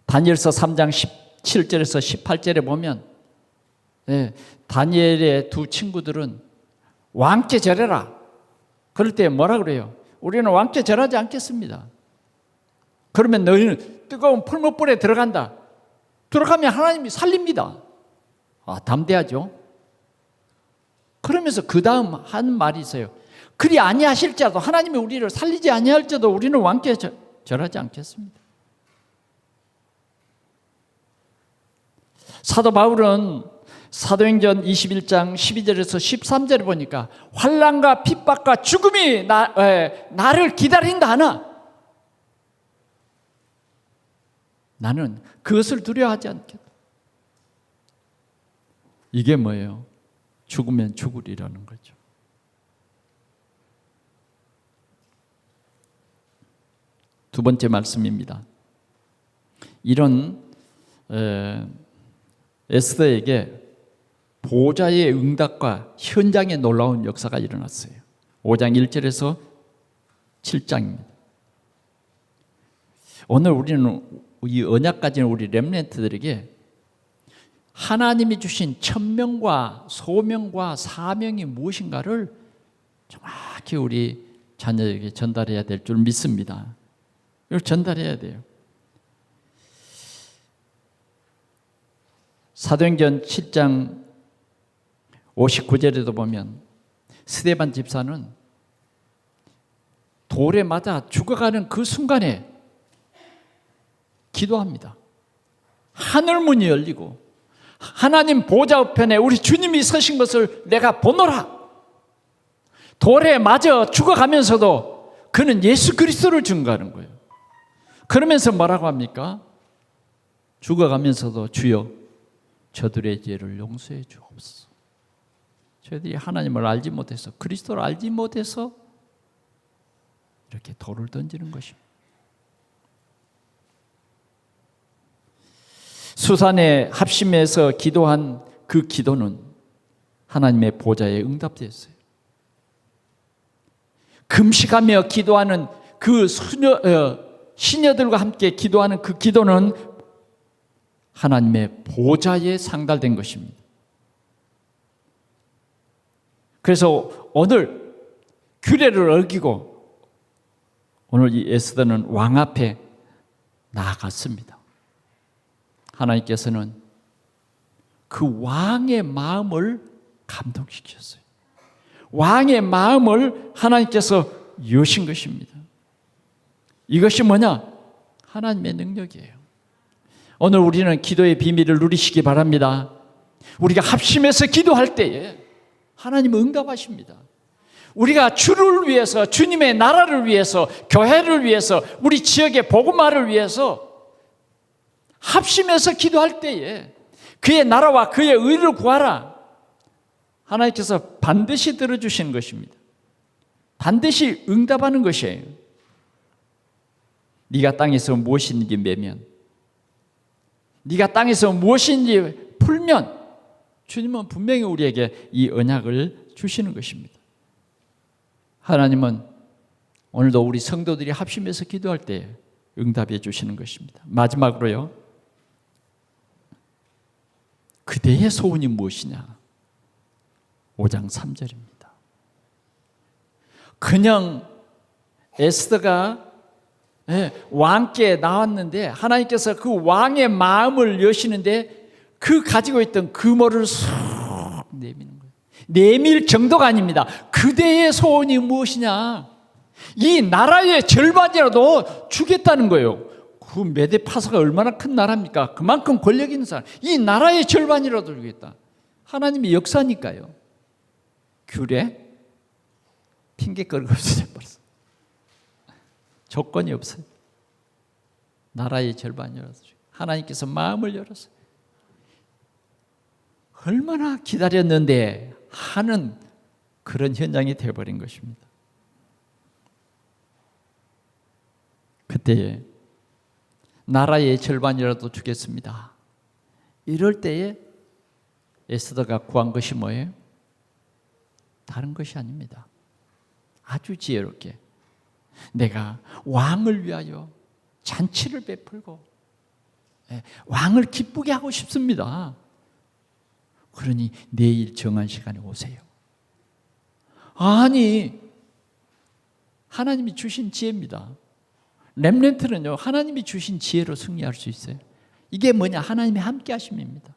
다니엘서 3장 17절에서 18절에 보면 다니엘의 두 친구들은 왕께 절해라. 그럴 때 뭐라 그래요? 우리는 왕께 절하지 않겠습니다. 그러면 너희는 뜨거운 풀무불에 들어간다. 들어가면 하나님이 살립니다. 담대하죠. 그러면서 그 다음 한 말이 있어요. 그리 아니하실지라도 하나님이 우리를 살리지 아니할지라도 우리는 왕께 절하지 않겠습니다. 사도 바울은 사도행전 21장 12절에서 13절에 보니까 환난과 핍박과 죽음이 나를 기다린다 하나 나는 그것을 두려워하지 않겠다. 이게 뭐예요? 죽으면 죽으리라는 거죠. 두 번째 말씀입니다. 이런 에스더에게 보좌의 응답과 현장에 놀라운 역사가 일어났어요. 5장 1절에서 7장입니다. 오늘 우리는 이 언약 가진 우리 렘넌트들에게 하나님이 주신 천명과 소명과 사명이 무엇인가를 정확히 우리 자녀에게 전달해야 될 줄 믿습니다. 이걸 전달해야 돼요. 사도행전 7장 59절에도 보면 스데반 집사는 돌에 맞아 죽어가는 그 순간에 기도합니다. 하늘문이 열리고 하나님 보좌 우편에 우리 주님이 서신 것을 내가 보노라. 돌에 맞아 죽어가면서도 그는 예수 그리스도를 증거하는 거예요. 그러면서 뭐라고 합니까? 죽어가면서도 주여 저들의 죄를 용서해 주옵소서. 저희들이 하나님을 알지 못해서, 그리스도를 알지 못해서 이렇게 돌을 던지는 것입니다. 수산에 합심해서 기도한 그 기도는 하나님의 보좌에 응답되었어요. 금식하며 기도하는 그 시녀들과 함께 기도하는 그 기도는 하나님의 보좌에 상달된 것입니다. 그래서 오늘 규례를 어기고 오늘 이 에스더는 왕 앞에 나아갔습니다. 하나님께서는 그 왕의 마음을 감동시켰어요. 왕의 마음을 하나님께서 여신 것입니다. 이것이 뭐냐? 하나님의 능력이에요. 오늘 우리는 기도의 비밀을 누리시기 바랍니다. 우리가 합심해서 기도할 때에 하나님은 응답하십니다. 우리가 주를 위해서, 주님의 나라를 위해서, 교회를 위해서, 우리 지역의 복음화를 위해서 합심해서 기도할 때에 그의 나라와 그의 의를 구하라. 하나님께서 반드시 들어주시는 것입니다. 반드시 응답하는 것이에요. 네가 땅에서 무엇인지 매면, 네가 땅에서 무엇인지 풀면 주님은 분명히 우리에게 이 언약을 주시는 것입니다. 하나님은 오늘도 우리 성도들이 합심해서 기도할 때 응답해 주시는 것입니다. 마지막으로요, 그대의 소원이 무엇이냐? 5장 3절입니다. 그냥 에스더가 왕께 나왔는데 하나님께서 그 왕의 마음을 여시는데 그 가지고 있던 금호를 쏙 내미는 거예요. 내밀 정도가 아닙니다. 그대의 소원이 무엇이냐? 이 나라의 절반이라도 주겠다는 거예요. 그 메데파사가 얼마나 큰 나라입니까? 그만큼 권력 있는 사람. 이 나라의 절반이라도 주겠다. 하나님의 역사니까요. 규례? 핑계거리가 없어져 버렸어. 조건이 없어요. 나라의 절반이라도 하나님께서 마음을 열었어요. 얼마나 기다렸는데 하는 그런 현장이 되어버린 것입니다. 그때 나라의 절반이라도 주겠습니다. 이럴 때에 에스더가 구한 것이 뭐예요? 다른 것이 아닙니다. 아주 지혜롭게 내가 왕을 위하여 잔치를 베풀고 왕을 기쁘게 하고 싶습니다. 그러니 내일 정한 시간에 오세요. 아니, 하나님이 주신 지혜입니다. 렘넌트는요, 하나님이 주신 지혜로 승리할 수 있어요. 이게 뭐냐? 하나님의 함께 하심입니다.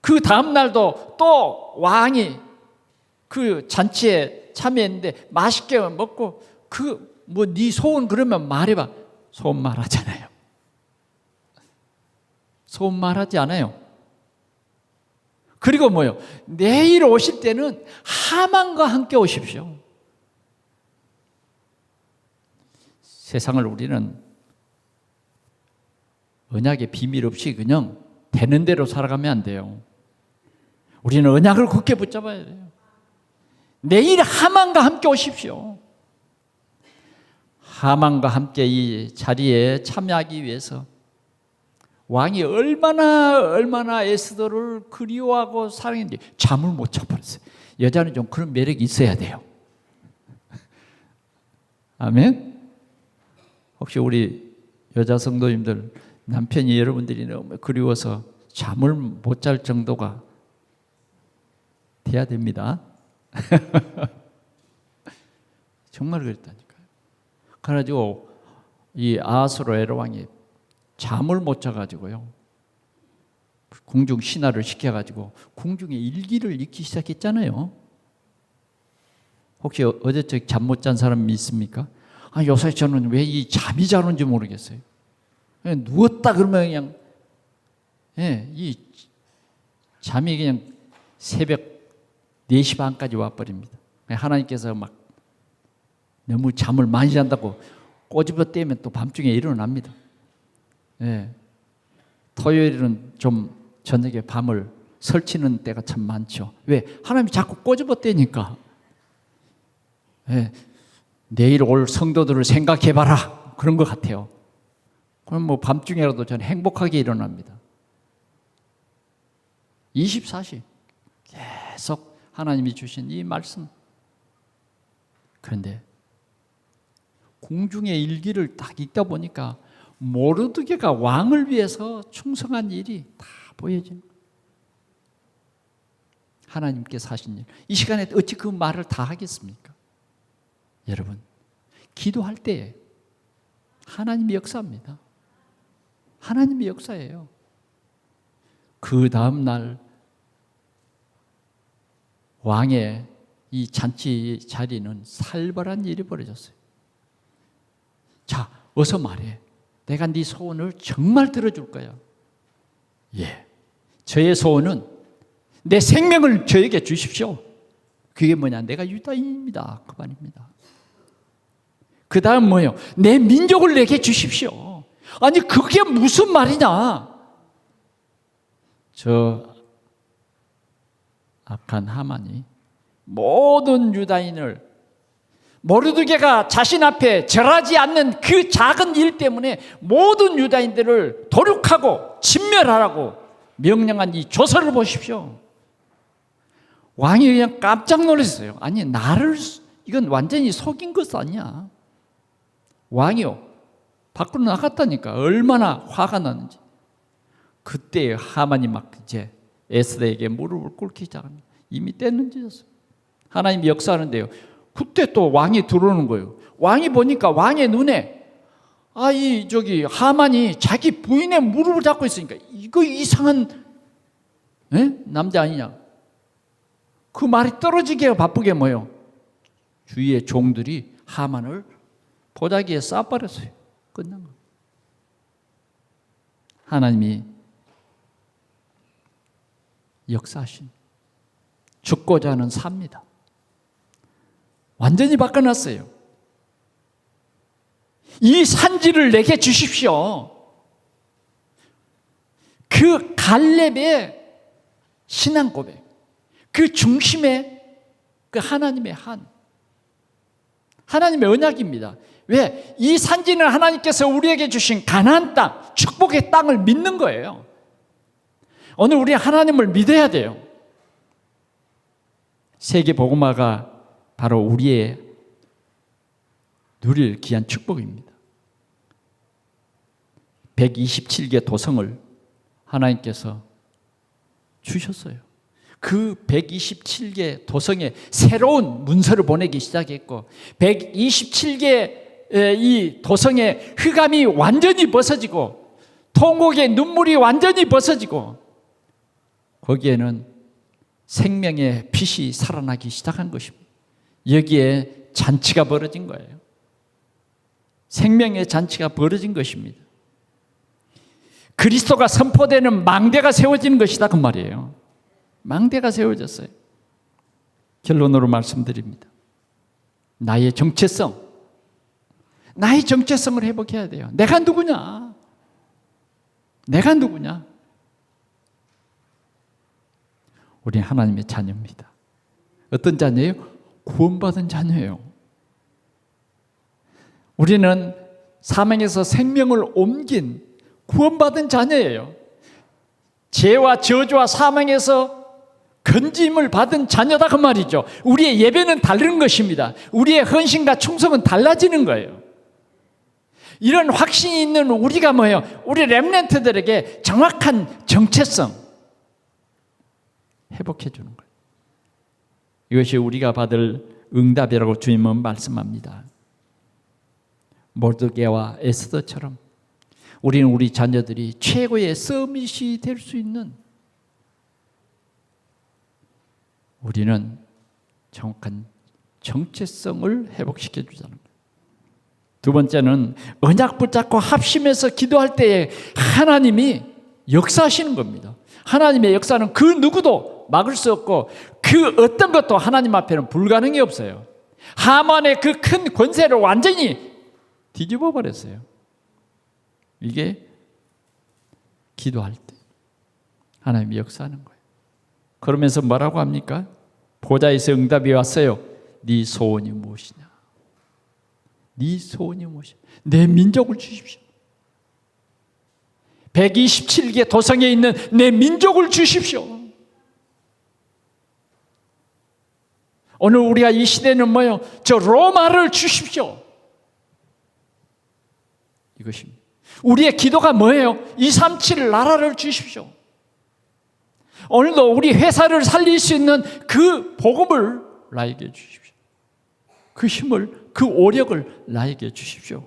그 다음 날도 또 왕이 그 잔치에 참여했는데 맛있게 먹고 네 소원 그러면 말해봐. 소원 말하잖아요. 소원 말하지 않아요. 그리고 뭐요? 내일 오실 때는 하만과 함께 오십시오. 세상을 우리는 언약의 비밀 없이 그냥 되는 대로 살아가면 안 돼요. 우리는 언약을 굳게 붙잡아야 돼요. 내일 하만과 함께 오십시오. 하만과 함께 이 자리에 참여하기 위해서 왕이 얼마나 에스더를 그리워하고 사랑했는지 잠을 못 자버렸어요. 여자는 좀 그런 매력이 있어야 돼요. 아멘. 혹시 우리 여자 성도님들 남편이 여러분들이 너무 그리워서 잠을 못 잘 정도가 돼야 됩니다. 정말 그랬다니까요. 그래가지고 이 아하스로엘 왕이 잠을 못 자가지고요, 궁중 신하를 시켜가지고 궁중에 일기를 읽기 시작했잖아요. 혹시 어제 잠 못 잔 사람 있습니까? 요새 저는 왜 이 잠이 잘 오는지 모르겠어요. 그냥 누웠다 그러면 그냥 이 잠이 그냥 새벽 4시 반까지 와버립니다. 하나님께서 막 너무 잠을 많이 잔다고 꼬집어 떼면 또 밤중에 일어납니다. 토요일은 좀 저녁에 밤을 설치는 때가 참 많죠. 왜? 하나님이 자꾸 꼬집어 떼니까. 내일 올 성도들을 생각해봐라, 그런 것 같아요. 그럼 뭐 밤중에라도 저는 행복하게 일어납니다. 24시 계속 하나님이 주신 이 말씀. 그런데 궁중의 일기를 딱 읽다 보니까 모르드게가 왕을 위해서 충성한 일이 다 보여진 거예요. 하나님께서 하신 일. 이 시간에 어찌 그 말을 다 하겠습니까? 여러분, 기도할 때 하나님이 역사합니다. 하나님이 역사예요. 그 다음 날 왕의 이 잔치 자리는 살벌한 일이 벌어졌어요. 자, 어서 말해. 내가 네 소원을 정말 들어줄 거야. 저의 소원은 내 생명을 저에게 주십시오. 그게 뭐냐? 내가 유다인입니다. 그 말입니다. 그 다음 뭐예요? 내 민족을 내게 주십시오. 아니, 그게 무슨 말이냐? 저 악한 하만이 모든 유다인을, 모르드게가 자신 앞에 절하지 않는 그 작은 일 때문에 모든 유다인들을 도륙하고 진멸하라고 명령한 이 조서를 보십시오. 왕이 그냥 깜짝 놀랐어요. 아니, 나를, 이건 완전히 속인 것 아니야. 왕이요, 밖으로 나갔다니까. 얼마나 화가 나는지. 그때 하만이 막 이제 에스더에게 무릎을 꿇기 시작합니다. 이미 때는 늦었어요. 하나님이 역사하는데요, 그때 또 왕이 들어오는 거예요. 왕이 보니까 왕의 눈에 하만이 자기 부인의 무릎을 잡고 있으니까 이거 이상한 남자 아니냐. 그 말이 떨어지게 바쁘게 뭐요? 주위의 종들이 하만을 보자기에 쏴버렸어요. 끝난 거예요. 하나님이 역사하신, 죽고자 하는 삽니다. 완전히 바꿔놨어요. 이 산지를 내게 주십시오. 그 갈렙의 신앙 고백, 그 중심에 그 하나님의 하나님의 언약입니다. 왜? 이 산지는 하나님께서 우리에게 주신 가나안 땅, 축복의 땅을 믿는 거예요. 오늘 우리 하나님을 믿어야 돼요. 세계 복음화가 바로 우리의 누릴 귀한 축복입니다. 127개 도성을 하나님께서 주셨어요. 그 127개 도성에 새로운 문서를 보내기 시작했고, 127개 이 도성의 흑암이 완전히 벗어지고 통곡의 눈물이 완전히 벗어지고 거기에는 생명의 빛이 살아나기 시작한 것입니다. 여기에 잔치가 벌어진 거예요. 생명의 잔치가 벌어진 것입니다. 그리스도가 선포되는 망대가 세워지는 것이다, 그 말이에요. 망대가 세워졌어요. 결론으로 말씀드립니다. 나의 정체성을 회복해야 돼요. 내가 누구냐? 내가 누구냐? 우리는 하나님의 자녀입니다. 어떤 자녀예요? 구원받은 자녀예요. 우리는 사망에서 생명을 옮긴 구원받은 자녀예요. 죄와 저주와 사망에서 건짐을 받은 자녀다 그 말이죠. 우리의 예배는 다른 것입니다. 우리의 헌신과 충성은 달라지는 거예요. 이런 확신이 있는 우리가 뭐예요? 우리 렘넌트들에게 정확한 정체성 회복해 주는 거예요. 이것이 우리가 받을 응답이라고 주님은 말씀합니다. 모르드게와 에스더처럼 우리는 우리 자녀들이 최고의 서밋이 될 수 있는, 우리는 정확한 정체성을 회복시켜 주자는 거예요. 두 번째는 언약 붙잡고 합심해서 기도할 때에 하나님이 역사하시는 겁니다. 하나님의 역사는 그 누구도 막을 수 없고 그 어떤 것도 하나님 앞에는 불가능이 없어요. 하만의 그 큰 권세를 완전히 뒤집어 버렸어요. 이게 기도할 때 하나님이 역사하는 거예요. 그러면서 뭐라고 합니까? 보좌에서 응답이 왔어요. 네 소원이 무엇이냐? 네 소원이 무엇이냐? 내 민족을 주십시오. 127개 도성에 있는 내 민족을 주십시오. 오늘 우리가 이 시대는 뭐예요? 저 로마를 주십시오. 이것입니다. 우리의 기도가 뭐예요? 237 나라를 주십시오. 오늘도 우리 회사를 살릴 수 있는 그 복음을 나에게 주십시오. 그 힘을, 그 오력을 나에게 주십시오.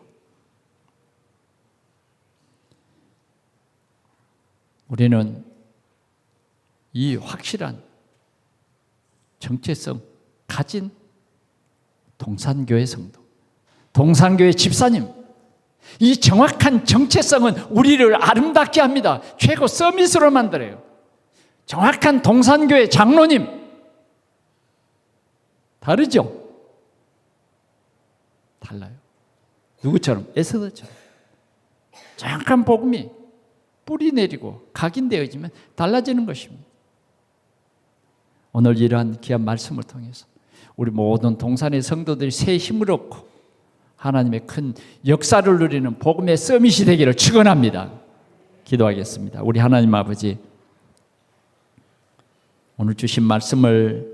우리는 이 확실한 정체성 가진 동산교회 성도, 동산교회 집사님, 이 정확한 정체성은 우리를 아름답게 합니다. 최고 서밋으로 만들어요. 정확한 동산교회 장로님, 다르죠? 달라요. 누구처럼? 에스더처럼. 정확한 복음이 뿌리 내리고 각인되어지면 달라지는 것입니다. 오늘 이러한 귀한 말씀을 통해서 우리 모든 동산의 성도들이 새 힘을 얻고 하나님의 큰 역사를 누리는 복음의 서밋이 되기를 축원합니다. 기도하겠습니다. 우리 하나님 아버지, 오늘 주신 말씀을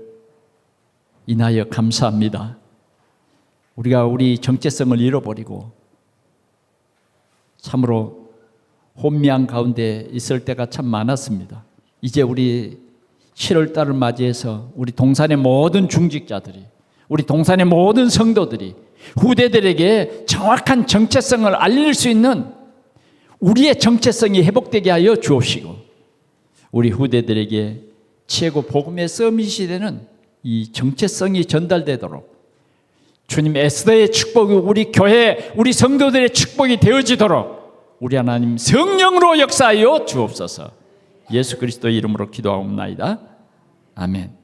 인하여 감사합니다. 우리가 우리 정체성을 잃어버리고 참으로 혼미한 가운데 있을 때가 참 많았습니다. 이제 우리 7월달을 맞이해서 우리 동산의 모든 중직자들이, 우리 동산의 모든 성도들이 후대들에게 정확한 정체성을 알릴 수 있는 우리의 정체성이 회복되게 하여 주옵시고, 우리 후대들에게 최고 복음의 서밋이 되는 이 정체성이 전달되도록 주님 에스더의 축복이 우리 교회, 우리 성도들의 축복이 되어지도록 우리 하나님 성령으로 역사하여 주옵소서. 예수 그리스도의 이름으로 기도하옵나이다. 아멘.